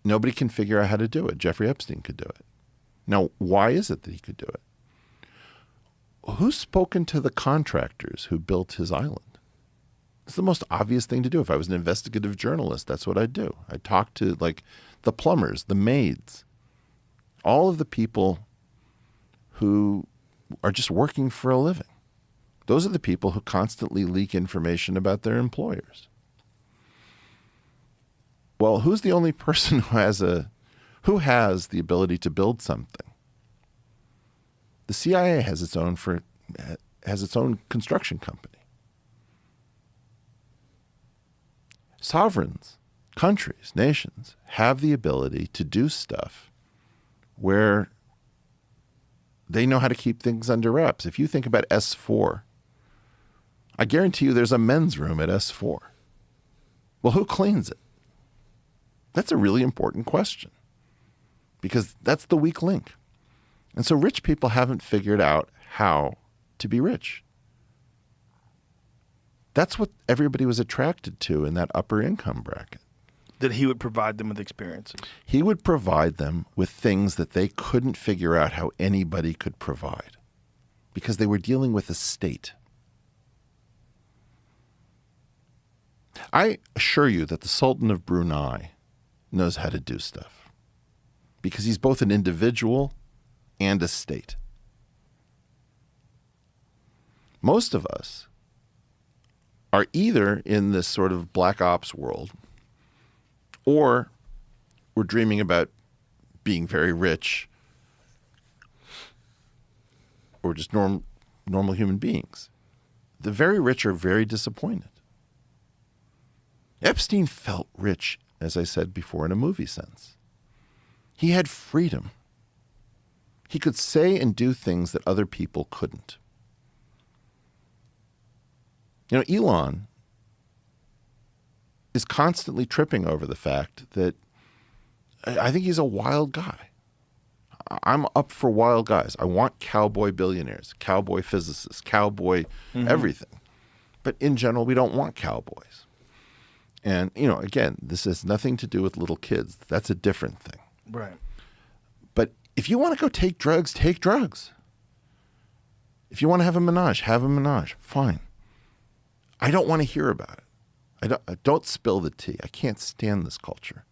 Nobody can figure out how to do it. Jeffrey Epstein could do it. Now, why is it that he could do it? Who's spoken to the contractors who built his island? It's the most obvious thing to do. If I was an investigative journalist, that's what I'd do. I'd talk to like the plumbers, the maids, all of the people who are just working for a living. Those are the people who constantly leak information about their employers. Well, who's the only person who has the ability to build something? The CIA has its own construction company. Sovereigns, countries, nations have the ability to do stuff where they know how to keep things under wraps. If you think about S4, I guarantee you there's a men's room at S4. Well, who cleans it? That's a really important question because that's the weak link. And so rich people haven't figured out how to be rich. That's what everybody was attracted to in that upper income bracket. That he would provide them with experiences. He would provide them with things that they couldn't figure out how anybody could provide because they were dealing with a state. I assure you that the Sultan of Brunei knows how to do stuff because he's both an individual and a state. Most of us are either in this sort of black ops world or we're dreaming about being very rich or just normal human beings. The very rich are very disappointed. Epstein felt rich, as I said before, in a movie sense. He had freedom. He could say and do things that other people couldn't. You know, Elon is constantly tripping over the fact that I think he's a wild guy. I'm up for wild guys. I want cowboy billionaires, cowboy physicists, cowboy everything. But in general, we don't want cowboys. And, you know, again, this has nothing to do with little kids. That's a different thing. Right. But if you want to go take drugs, take drugs. If you want to have a menage, have a menage. Fine. I don't want to hear about it. I don't spill the tea. I can't stand this culture.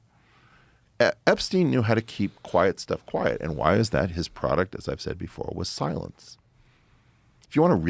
Epstein knew how to keep quiet stuff quiet. And why is that? His product, as I've said before, was silence. If you want to